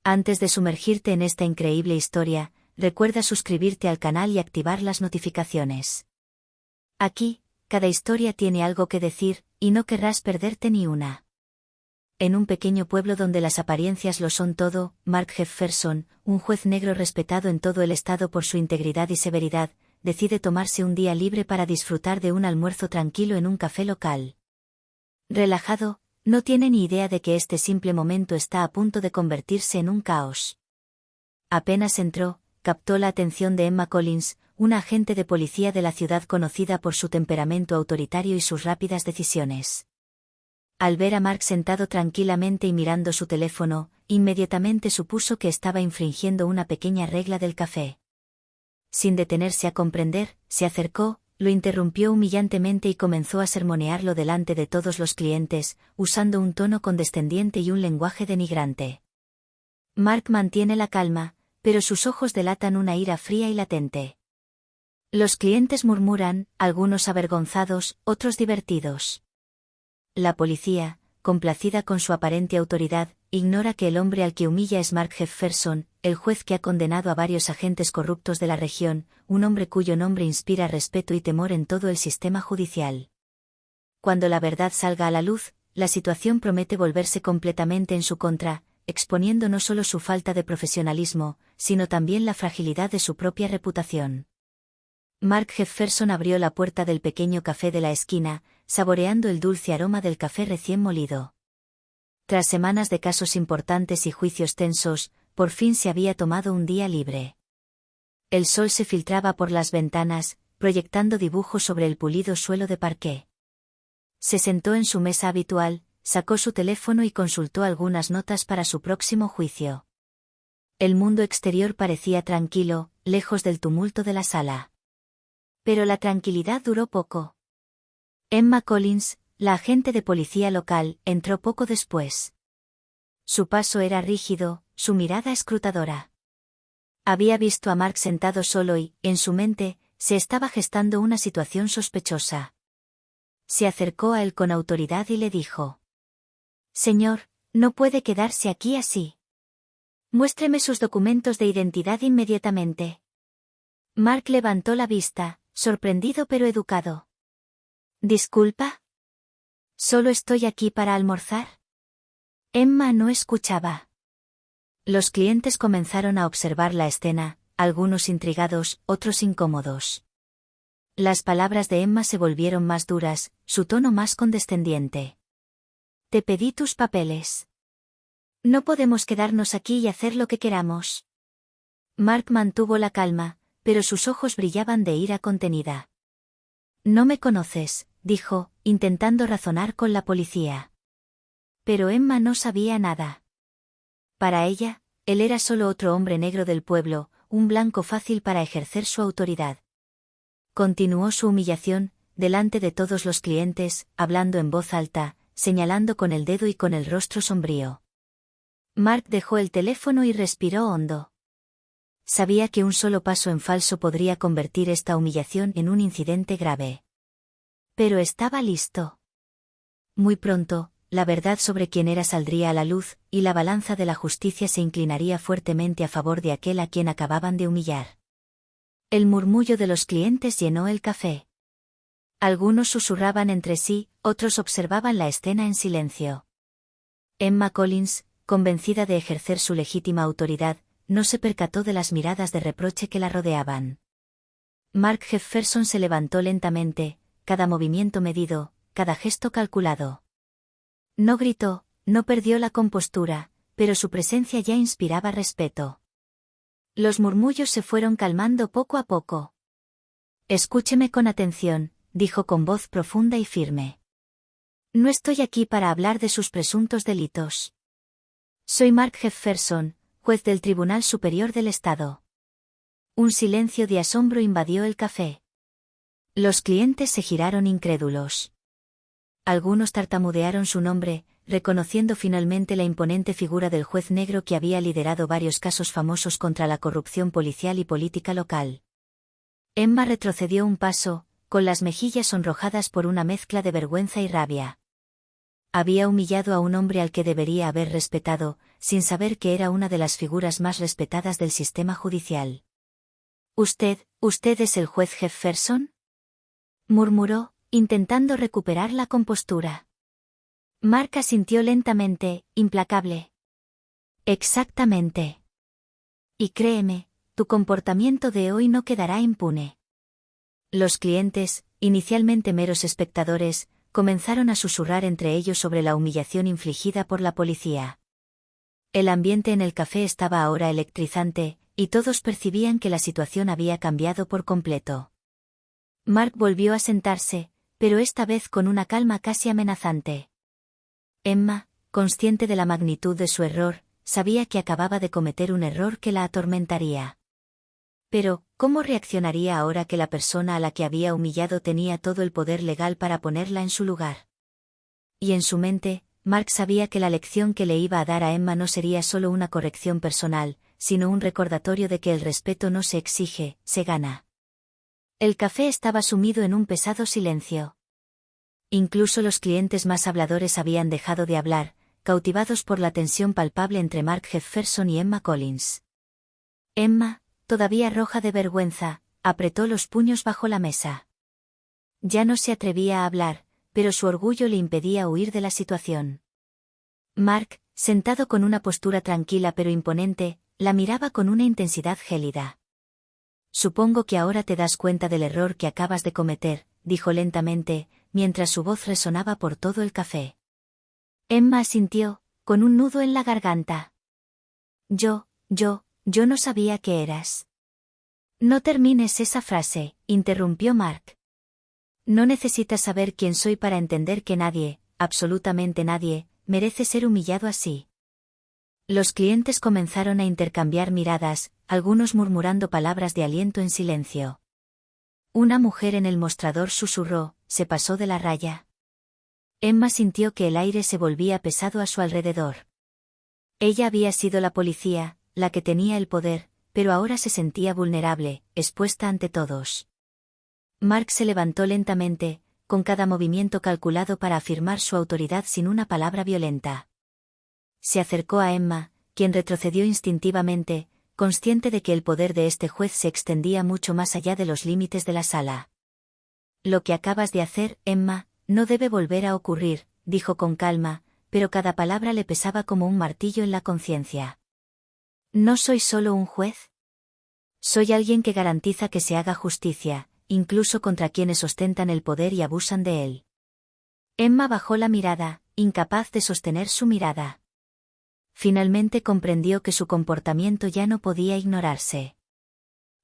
Antes de sumergirte en esta increíble historia, recuerda suscribirte al canal y activar las notificaciones. Aquí, cada historia tiene algo que decir, y no querrás perderte ni una. En un pequeño pueblo donde las apariencias lo son todo, Mark Jefferson, un juez negro respetado en todo el estado por su integridad y severidad, decide tomarse un día libre para disfrutar de un almuerzo tranquilo en un café local. Relajado, no tiene ni idea de que este simple momento está a punto de convertirse en un caos. Apenas entró, captó la atención de Emma Collins, una agente de policía de la ciudad conocida por su temperamento autoritario y sus rápidas decisiones. Al ver a Mark sentado tranquilamente y mirando su teléfono, inmediatamente supuso que estaba infringiendo una pequeña regla del café. Sin detenerse a comprender, se acercó, lo interrumpió humillantemente y comenzó a sermonearlo delante de todos los clientes, usando un tono condescendiente y un lenguaje denigrante. Mark mantiene la calma, pero sus ojos delatan una ira fría y latente. Los clientes murmuran, algunos avergonzados, otros divertidos. La policía, complacida con su aparente autoridad, ignora que el hombre al que humilla es Mark Jefferson, el juez que ha condenado a varios agentes corruptos de la región, un hombre cuyo nombre inspira respeto y temor en todo el sistema judicial. Cuando la verdad salga a la luz, la situación promete volverse completamente en su contra, exponiendo no solo su falta de profesionalismo, sino también la fragilidad de su propia reputación. Mark Jefferson abrió la puerta del pequeño café de la esquina, saboreando el dulce aroma del café recién molido. Tras semanas de casos importantes y juicios tensos, por fin se había tomado un día libre. El sol se filtraba por las ventanas, proyectando dibujos sobre el pulido suelo de parqué. Se sentó en su mesa habitual, sacó su teléfono y consultó algunas notas para su próximo juicio. El mundo exterior parecía tranquilo, lejos del tumulto de la sala. Pero la tranquilidad duró poco. Emma Collins, la agente de policía local, entró poco después. Su paso era rígido, su mirada escrutadora. Había visto a Mark sentado solo y, en su mente, se estaba gestando una situación sospechosa. Se acercó a él con autoridad y le dijo: «Señor, no puede quedarse aquí así. Muéstreme sus documentos de identidad inmediatamente». Mark levantó la vista, sorprendido pero educado. «¿Disculpa? ¿Solo estoy aquí para almorzar?» Emma no escuchaba. Los clientes comenzaron a observar la escena, algunos intrigados, otros incómodos. Las palabras de Emma se volvieron más duras, su tono más condescendiente. «Te pedí tus papeles. No podemos quedarnos aquí y hacer lo que queramos». Mark mantuvo la calma, pero sus ojos brillaban de ira contenida. «No me conoces», dijo, intentando razonar con la policía. Pero Emma no sabía nada. Para ella, él era solo otro hombre negro del pueblo, un blanco fácil para ejercer su autoridad. Continuó su humillación, delante de todos los clientes, hablando en voz alta, señalando con el dedo y con el rostro sombrío. Mark dejó el teléfono y respiró hondo. Sabía que un solo paso en falso podría convertir esta humillación en un incidente grave. Pero estaba listo. Muy pronto, la verdad sobre quién era saldría a la luz, y la balanza de la justicia se inclinaría fuertemente a favor de aquel a quien acababan de humillar. El murmullo de los clientes llenó el café. Algunos susurraban entre sí, otros observaban la escena en silencio. Emma Collins, convencida de ejercer su legítima autoridad, no se percató de las miradas de reproche que la rodeaban. Mark Jefferson se levantó lentamente, cada movimiento medido, cada gesto calculado. No gritó, no perdió la compostura, pero su presencia ya inspiraba respeto. Los murmullos se fueron calmando poco a poco. «Escúcheme con atención», dijo con voz profunda y firme. «No estoy aquí para hablar de sus presuntos delitos. Soy Mark Jefferson, juez del Tribunal Superior del Estado». Un silencio de asombro invadió el café. Los clientes se giraron incrédulos. Algunos tartamudearon su nombre, reconociendo finalmente la imponente figura del juez negro que había liderado varios casos famosos contra la corrupción policial y política local. Emma retrocedió un paso, con las mejillas sonrojadas por una mezcla de vergüenza y rabia. Había humillado a un hombre al que debería haber respetado, sin saber que era una de las figuras más respetadas del sistema judicial. ¿Usted es el juez Jefferson?, murmuró, intentando recuperar la compostura. Mark asintió lentamente, implacable. Exactamente. Y créeme, tu comportamiento de hoy no quedará impune. Los clientes, inicialmente meros espectadores, comenzaron a susurrar entre ellos sobre la humillación infligida por la policía. El ambiente en el café estaba ahora electrizante, y todos percibían que la situación había cambiado por completo. Mark volvió a sentarse, pero esta vez con una calma casi amenazante. Emma, consciente de la magnitud de su error, sabía que acababa de cometer un error que la atormentaría. Pero, ¿cómo reaccionaría ahora que la persona a la que había humillado tenía todo el poder legal para ponerla en su lugar? Y en su mente, Mark sabía que la lección que le iba a dar a Emma no sería solo una corrección personal, sino un recordatorio de que el respeto no se exige, se gana. El café estaba sumido en un pesado silencio. Incluso los clientes más habladores habían dejado de hablar, cautivados por la tensión palpable entre Mark Jefferson y Emma Collins. Emma, todavía roja de vergüenza, apretó los puños bajo la mesa. Ya no se atrevía a hablar, pero su orgullo le impedía huir de la situación. Mark, sentado con una postura tranquila pero imponente, la miraba con una intensidad gélida. Supongo que ahora te das cuenta del error que acabas de cometer, dijo lentamente, mientras su voz resonaba por todo el café. Emma asintió, con un nudo en la garganta. Yo no sabía que eras. No termines esa frase, interrumpió Mark. No necesitas saber quién soy para entender que nadie, absolutamente nadie, merece ser humillado así. Los clientes comenzaron a intercambiar miradas, algunos murmurando palabras de aliento en silencio. Una mujer en el mostrador susurró, se pasó de la raya. Emma sintió que el aire se volvía pesado a su alrededor. Ella había sido la policía, la que tenía el poder, pero ahora se sentía vulnerable, expuesta ante todos. Mark se levantó lentamente, con cada movimiento calculado para afirmar su autoridad sin una palabra violenta. Se acercó a Emma, quien retrocedió instintivamente, consciente de que el poder de este juez se extendía mucho más allá de los límites de la sala. Lo que acabas de hacer, Emma, no debe volver a ocurrir, dijo con calma, pero cada palabra le pesaba como un martillo en la conciencia. No soy solo un juez. Soy alguien que garantiza que se haga justicia, incluso contra quienes ostentan el poder y abusan de él. Emma bajó la mirada, incapaz de sostener su mirada. Finalmente comprendió que su comportamiento ya no podía ignorarse.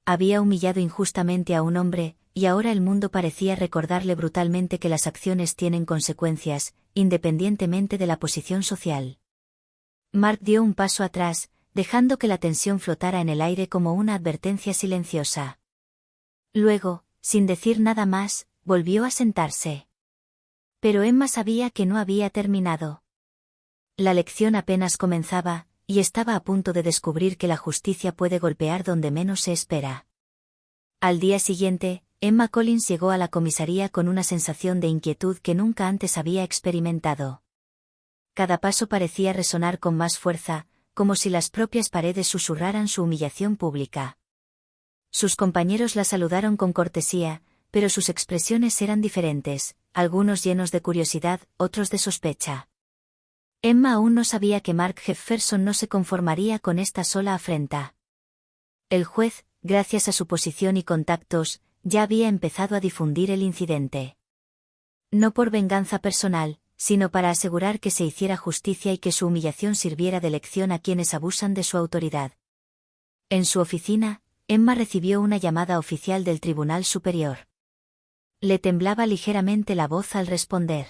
Había humillado injustamente a un hombre, y ahora el mundo parecía recordarle brutalmente que las acciones tienen consecuencias, independientemente de la posición social. Mark dio un paso atrás, dejando que la tensión flotara en el aire como una advertencia silenciosa. Luego, sin decir nada más, volvió a sentarse. Pero Emma sabía que no había terminado. La lección apenas comenzaba, y estaba a punto de descubrir que la justicia puede golpear donde menos se espera. Al día siguiente, Emma Collins llegó a la comisaría con una sensación de inquietud que nunca antes había experimentado. Cada paso parecía resonar con más fuerza, como si las propias paredes susurraran su humillación pública. Sus compañeros la saludaron con cortesía, pero sus expresiones eran diferentes, algunos llenos de curiosidad, otros de sospecha. Emma aún no sabía que Mark Jefferson no se conformaría con esta sola afrenta. El juez, gracias a su posición y contactos, ya había empezado a difundir el incidente. No por venganza personal, sino para asegurar que se hiciera justicia y que su humillación sirviera de lección a quienes abusan de su autoridad. En su oficina, Emma recibió una llamada oficial del Tribunal Superior. Le temblaba ligeramente la voz al responder.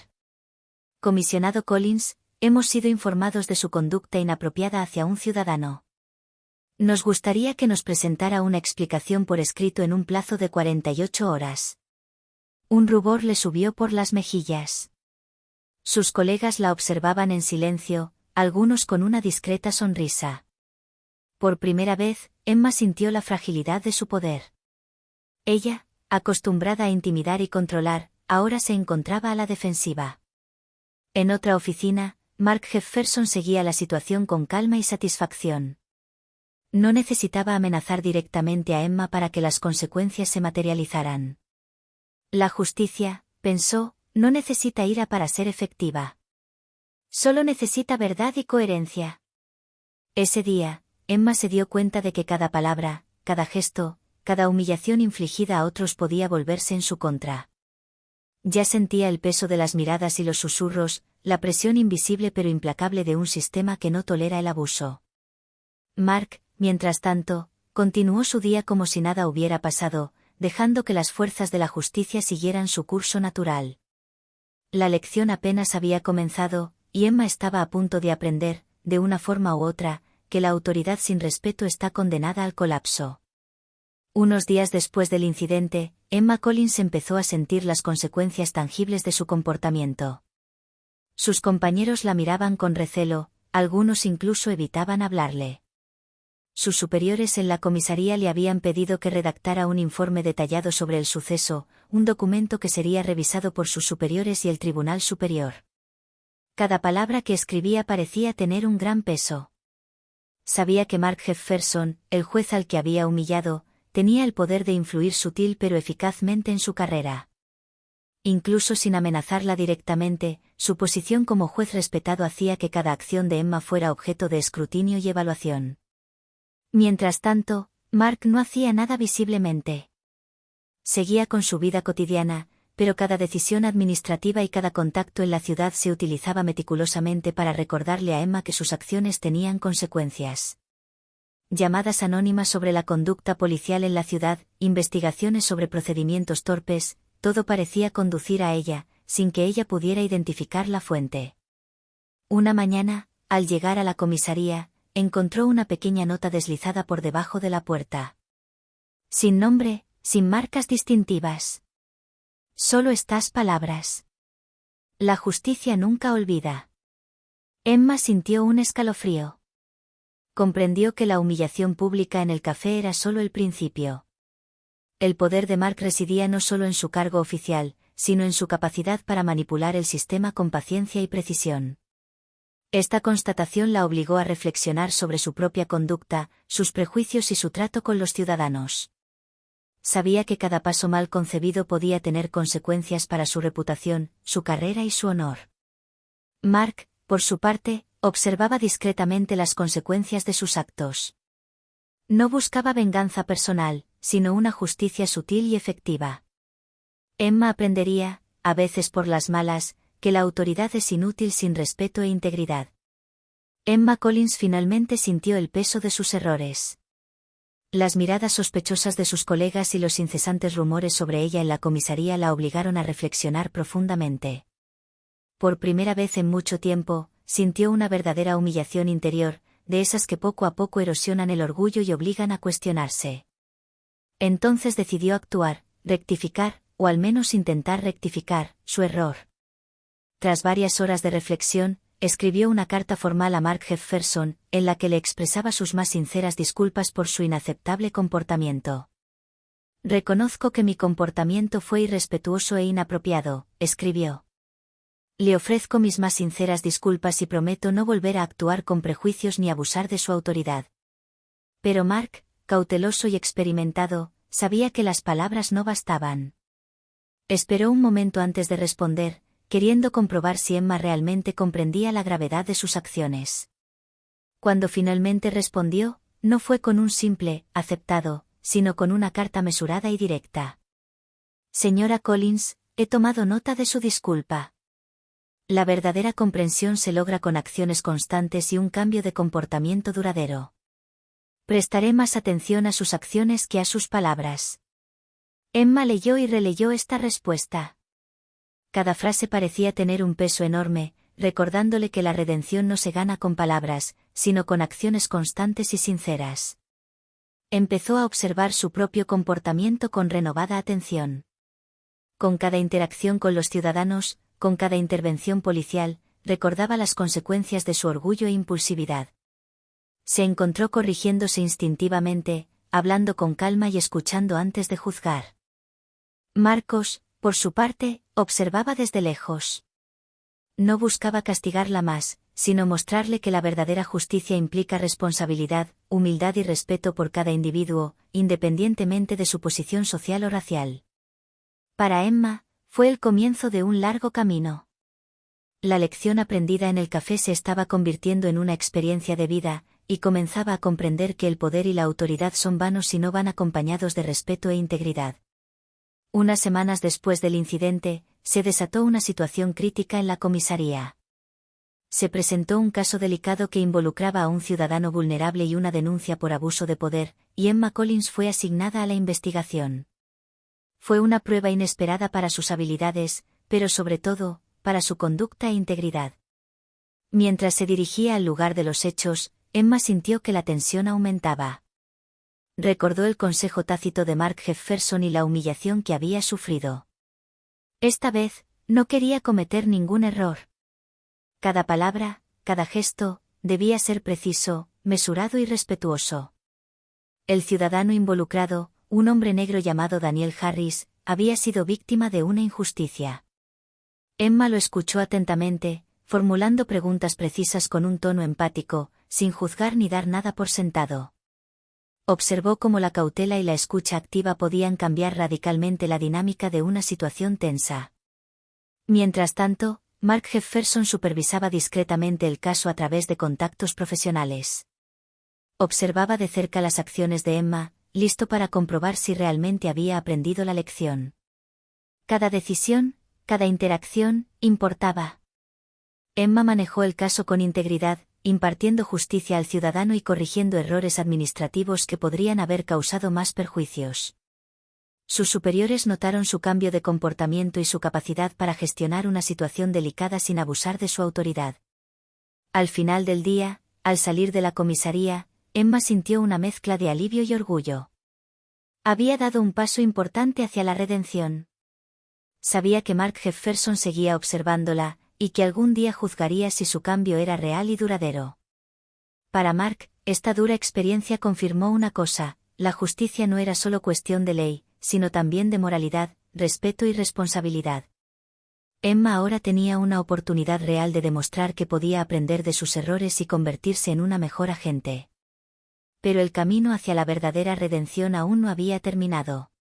Comisionado Collins, hemos sido informados de su conducta inapropiada hacia un ciudadano. Nos gustaría que nos presentara una explicación por escrito en un plazo de 48 horas. Un rubor le subió por las mejillas. Sus colegas la observaban en silencio, algunos con una discreta sonrisa. Por primera vez, Emma sintió la fragilidad de su poder. Ella, acostumbrada a intimidar y controlar, ahora se encontraba a la defensiva. En otra oficina, Mark Jefferson seguía la situación con calma y satisfacción. No necesitaba amenazar directamente a Emma para que las consecuencias se materializaran. La justicia, pensó, no necesita ira para ser efectiva. Solo necesita verdad y coherencia. Ese día, Emma se dio cuenta de que cada palabra, cada gesto, cada humillación infligida a otros podía volverse en su contra. Ya sentía el peso de las miradas y los susurros, la presión invisible pero implacable de un sistema que no tolera el abuso. Mark, mientras tanto, continuó su día como si nada hubiera pasado, dejando que las fuerzas de la justicia siguieran su curso natural. La lección apenas había comenzado, y Emma estaba a punto de aprender, de una forma u otra, que la autoridad sin respeto está condenada al colapso. Unos días después del incidente, Emma Collins empezó a sentir las consecuencias tangibles de su comportamiento. Sus compañeros la miraban con recelo, algunos incluso evitaban hablarle. Sus superiores en la comisaría le habían pedido que redactara un informe detallado sobre el suceso, un documento que sería revisado por sus superiores y el Tribunal Superior. Cada palabra que escribía parecía tener un gran peso. Sabía que Mark Jefferson, el juez al que había humillado, tenía el poder de influir sutil pero eficazmente en su carrera. Incluso sin amenazarla directamente, su posición como juez respetado hacía que cada acción de Emma fuera objeto de escrutinio y evaluación. Mientras tanto, Mark no hacía nada visiblemente. Seguía con su vida cotidiana, pero cada decisión administrativa y cada contacto en la ciudad se utilizaba meticulosamente para recordarle a Emma que sus acciones tenían consecuencias. Llamadas anónimas sobre la conducta policial en la ciudad, investigaciones sobre procedimientos torpes, todo parecía conducir a ella, sin que ella pudiera identificar la fuente. Una mañana, al llegar a la comisaría, encontró una pequeña nota deslizada por debajo de la puerta. Sin nombre, sin marcas distintivas. Solo estas palabras. La justicia nunca olvida. Emma sintió un escalofrío. Comprendió que la humillación pública en el café era solo el principio. El poder de Mark residía no solo en su cargo oficial, sino en su capacidad para manipular el sistema con paciencia y precisión. Esta constatación la obligó a reflexionar sobre su propia conducta, sus prejuicios y su trato con los ciudadanos. Sabía que cada paso mal concebido podía tener consecuencias para su reputación, su carrera y su honor. Mark, por su parte, observaba discretamente las consecuencias de sus actos. No buscaba venganza personal, sino una justicia sutil y efectiva. Emma aprendería, a veces por las malas, que la autoridad es inútil sin respeto e integridad. Emma Collins finalmente sintió el peso de sus errores. Las miradas sospechosas de sus colegas y los incesantes rumores sobre ella en la comisaría la obligaron a reflexionar profundamente. Por primera vez en mucho tiempo, sintió una verdadera humillación interior, de esas que poco a poco erosionan el orgullo y obligan a cuestionarse. Entonces decidió actuar, rectificar, o al menos intentar rectificar, su error. Tras varias horas de reflexión, escribió una carta formal a Mark Jefferson, en la que le expresaba sus más sinceras disculpas por su inaceptable comportamiento. Reconozco que mi comportamiento fue irrespetuoso e inapropiado, escribió. Le ofrezco mis más sinceras disculpas y prometo no volver a actuar con prejuicios ni abusar de su autoridad. Pero Mark, cauteloso y experimentado, sabía que las palabras no bastaban. Esperó un momento antes de responder, queriendo comprobar si Emma realmente comprendía la gravedad de sus acciones. Cuando finalmente respondió, no fue con un simple «aceptado», sino con una carta mesurada y directa. Señora Collins, he tomado nota de su disculpa. La verdadera comprensión se logra con acciones constantes y un cambio de comportamiento duradero. Prestaré más atención a sus acciones que a sus palabras. Emma leyó y releyó esta respuesta. Cada frase parecía tener un peso enorme, recordándole que la redención no se gana con palabras, sino con acciones constantes y sinceras. Empezó a observar su propio comportamiento con renovada atención. Con cada interacción con los ciudadanos, con cada intervención policial, recordaba las consecuencias de su orgullo e impulsividad. Se encontró corrigiéndose instintivamente, hablando con calma y escuchando antes de juzgar. Marcos, por su parte, observaba desde lejos. No buscaba castigarla más, sino mostrarle que la verdadera justicia implica responsabilidad, humildad y respeto por cada individuo, independientemente de su posición social o racial. Para Emma, fue el comienzo de un largo camino. La lección aprendida en el café se estaba convirtiendo en una experiencia de vida, y comenzaba a comprender que el poder y la autoridad son vanos si no van acompañados de respeto e integridad. Unas semanas después del incidente, se desató una situación crítica en la comisaría. Se presentó un caso delicado que involucraba a un ciudadano vulnerable y una denuncia por abuso de poder, y Emma Collins fue asignada a la investigación. Fue una prueba inesperada para sus habilidades, pero sobre todo, para su conducta e integridad. Mientras se dirigía al lugar de los hechos, Emma sintió que la tensión aumentaba. Recordó el consejo tácito de Mark Jefferson y la humillación que había sufrido. Esta vez, no quería cometer ningún error. Cada palabra, cada gesto, debía ser preciso, mesurado y respetuoso. El ciudadano involucrado, un hombre negro llamado Daniel Harris, había sido víctima de una injusticia. Emma lo escuchó atentamente, formulando preguntas precisas con un tono empático, sin juzgar ni dar nada por sentado. Observó cómo la cautela y la escucha activa podían cambiar radicalmente la dinámica de una situación tensa. Mientras tanto, Mark Jefferson supervisaba discretamente el caso a través de contactos profesionales. Observaba de cerca las acciones de Emma, listo para comprobar si realmente había aprendido la lección. Cada decisión, cada interacción, importaba. Emma manejó el caso con integridad, impartiendo justicia al ciudadano y corrigiendo errores administrativos que podrían haber causado más perjuicios. Sus superiores notaron su cambio de comportamiento y su capacidad para gestionar una situación delicada sin abusar de su autoridad. Al final del día, al salir de la comisaría, Emma sintió una mezcla de alivio y orgullo. Había dado un paso importante hacia la redención. Sabía que Mark Jefferson seguía observándola, y que algún día juzgaría si su cambio era real y duradero. Para Mark, esta dura experiencia confirmó una cosa: la justicia no era solo cuestión de ley, sino también de moralidad, respeto y responsabilidad. Emma ahora tenía una oportunidad real de demostrar que podía aprender de sus errores y convertirse en una mejor agente. Pero el camino hacia la verdadera redención aún no había terminado.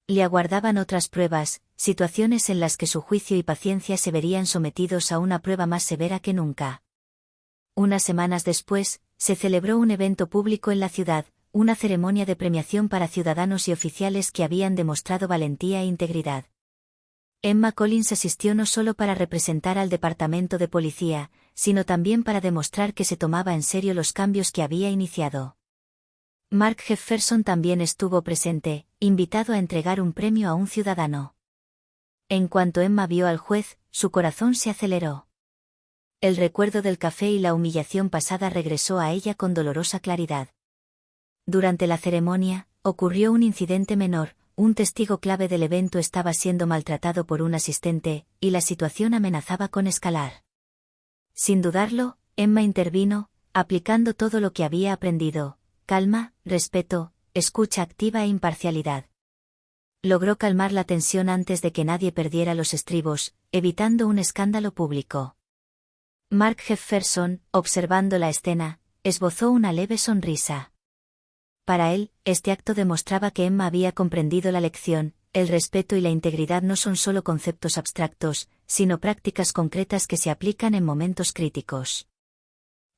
Le aguardaban otras pruebas, situaciones en las que su juicio y paciencia se verían sometidos a una prueba más severa que nunca. Unas semanas después, se celebró un evento público en la ciudad, una ceremonia de premiación para ciudadanos y oficiales que habían demostrado valentía e integridad. Emma Collins asistió no solo para representar al departamento de policía, sino también para demostrar que se tomaba en serio los cambios que había iniciado. Mark Jefferson también estuvo presente, invitado a entregar un premio a un ciudadano. En cuanto Emma vio al juez, su corazón se aceleró. El recuerdo del café y la humillación pasada regresó a ella con dolorosa claridad. Durante la ceremonia, ocurrió un incidente menor, un testigo clave del evento estaba siendo maltratado por un asistente, y la situación amenazaba con escalar. Sin dudarlo, Emma intervino, aplicando todo lo que había aprendido: calma, respeto, escucha activa e imparcialidad. Logró calmar la tensión antes de que nadie perdiera los estribos, evitando un escándalo público. Mark Jefferson, observando la escena, esbozó una leve sonrisa. Para él, este acto demostraba que Emma había comprendido la lección: el respeto y la integridad no son solo conceptos abstractos, sino prácticas concretas que se aplican en momentos críticos.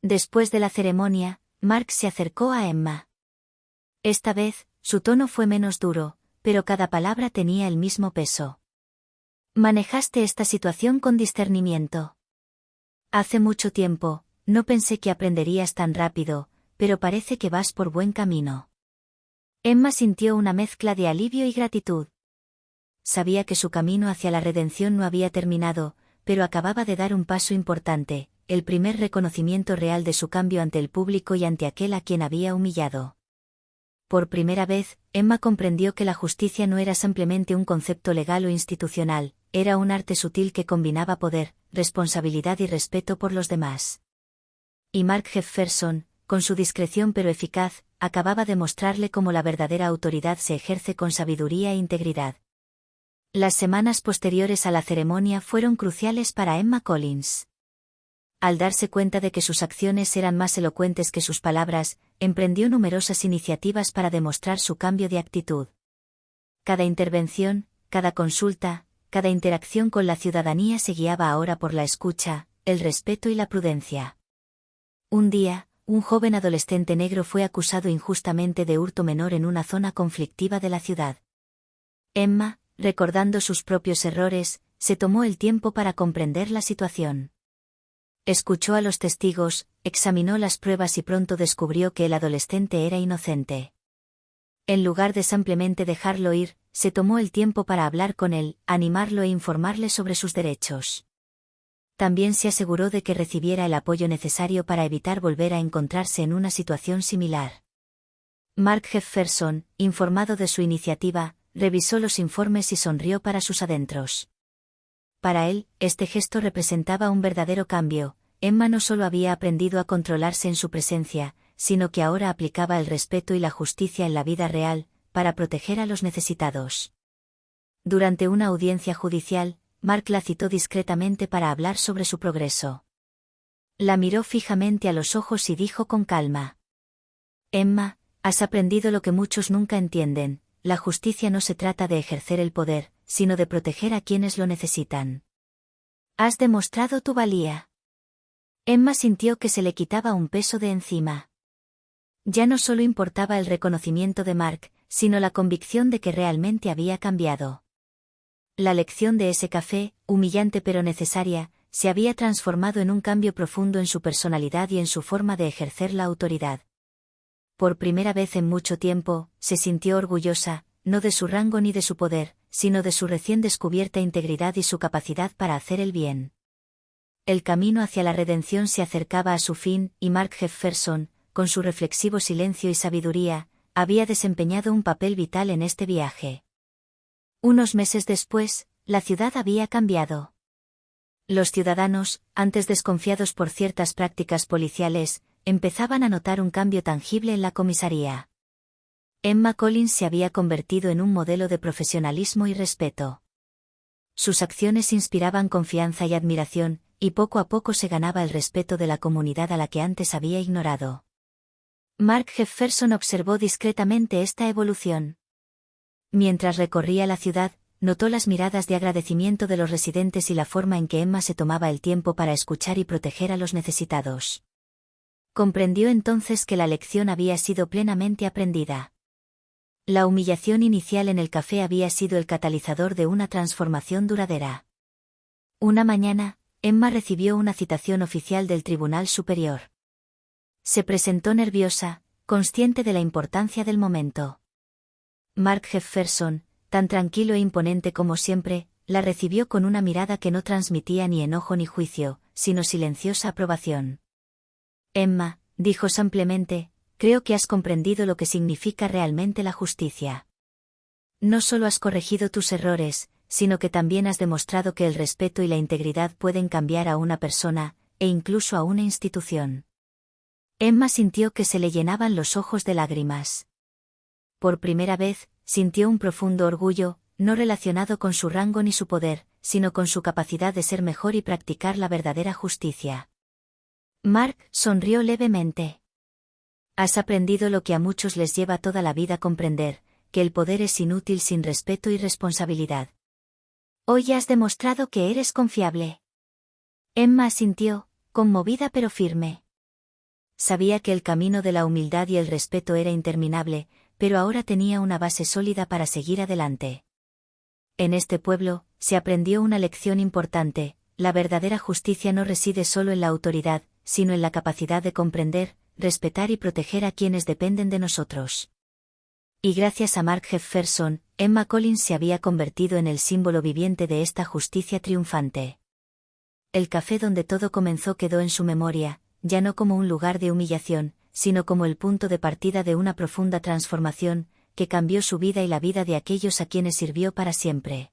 Después de la ceremonia, Mark se acercó a Emma. Esta vez, su tono fue menos duro, pero cada palabra tenía el mismo peso. Manejaste esta situación con discernimiento. Hace mucho tiempo, no pensé que aprenderías tan rápido, pero parece que vas por buen camino. Emma sintió una mezcla de alivio y gratitud. Sabía que su camino hacia la redención no había terminado, pero acababa de dar un paso importante, el primer reconocimiento real de su cambio ante el público y ante aquel a quien había humillado. Por primera vez, Emma comprendió que la justicia no era simplemente un concepto legal o institucional, era un arte sutil que combinaba poder, responsabilidad y respeto por los demás. Y Mark Jefferson, con su discreción pero eficaz, acababa de mostrarle cómo la verdadera autoridad se ejerce con sabiduría e integridad. Las semanas posteriores a la ceremonia fueron cruciales para Emma Collins. al darse cuenta de que sus acciones eran más elocuentes que sus palabras, emprendió numerosas iniciativas para demostrar su cambio de actitud. Cada intervención, cada consulta, cada interacción con la ciudadanía se guiaba ahora por la escucha, el respeto y la prudencia. Un día, un joven adolescente negro fue acusado injustamente de hurto menor en una zona conflictiva de la ciudad. Emma, recordando sus propios errores, se tomó el tiempo para comprender la situación. Escuchó a los testigos, examinó las pruebas y pronto descubrió que el adolescente era inocente. En lugar de simplemente dejarlo ir, se tomó el tiempo para hablar con él, animarlo e informarle sobre sus derechos. También se aseguró de que recibiera el apoyo necesario para evitar volver a encontrarse en una situación similar. Mark Jefferson, informado de su iniciativa, revisó los informes y sonrió para sus adentros. Para él, este gesto representaba un verdadero cambio. Emma no solo había aprendido a controlarse en su presencia, sino que ahora aplicaba el respeto y la justicia en la vida real, para proteger a los necesitados. Durante una audiencia judicial, Mark la citó discretamente para hablar sobre su progreso. La miró fijamente a los ojos y dijo con calma: Emma, has aprendido lo que muchos nunca entienden: la justicia no se trata de ejercer el poder, sino de proteger a quienes lo necesitan. Has demostrado tu valía. Emma sintió que se le quitaba un peso de encima. Ya no solo importaba el reconocimiento de Mark, sino la convicción de que realmente había cambiado. La lección de ese café, humillante pero necesaria, se había transformado en un cambio profundo en su personalidad y en su forma de ejercer la autoridad. Por primera vez en mucho tiempo, se sintió orgullosa, no de su rango ni de su poder, sino de su recién descubierta integridad y su capacidad para hacer el bien. El camino hacia la redención se acercaba a su fin, y Mark Jefferson, con su reflexivo silencio y sabiduría, había desempeñado un papel vital en este viaje. Unos meses después, la ciudad había cambiado. Los ciudadanos, antes desconfiados por ciertas prácticas policiales, empezaban a notar un cambio tangible en la comisaría. Emma Collins se había convertido en un modelo de profesionalismo y respeto. Sus acciones inspiraban confianza y admiración, y poco a poco se ganaba el respeto de la comunidad a la que antes había ignorado. Mark Jefferson observó discretamente esta evolución. Mientras recorría la ciudad, notó las miradas de agradecimiento de los residentes y la forma en que Emma se tomaba el tiempo para escuchar y proteger a los necesitados. Comprendió entonces que la lección había sido plenamente aprendida. La humillación inicial en el café había sido el catalizador de una transformación duradera. Una mañana, Emma recibió una citación oficial del Tribunal Superior. Se presentó nerviosa, consciente de la importancia del momento. Mark Jefferson, tan tranquilo e imponente como siempre, la recibió con una mirada que no transmitía ni enojo ni juicio, sino silenciosa aprobación. Emma, dijo simplemente, creo que has comprendido lo que significa realmente la justicia. No solo has corregido tus errores, sino que también has demostrado que el respeto y la integridad pueden cambiar a una persona, e incluso a una institución. Emma sintió que se le llenaban los ojos de lágrimas. Por primera vez, sintió un profundo orgullo, no relacionado con su rango ni su poder, sino con su capacidad de ser mejor y practicar la verdadera justicia. Mark sonrió levemente. Has aprendido lo que a muchos les lleva toda la vida comprender, que el poder es inútil sin respeto y responsabilidad. Hoy has demostrado que eres confiable. Emma asintió, conmovida pero firme. Sabía que el camino de la humildad y el respeto era interminable, pero ahora tenía una base sólida para seguir adelante. En este pueblo, se aprendió una lección importante: la verdadera justicia no reside solo en la autoridad, sino en la capacidad de comprender, respetar y proteger a quienes dependen de nosotros. Y gracias a Mark Jefferson, Emma Collins se había convertido en el símbolo viviente de esta justicia triunfante. El café donde todo comenzó quedó en su memoria, ya no como un lugar de humillación, sino como el punto de partida de una profunda transformación, que cambió su vida y la vida de aquellos a quienes sirvió para siempre.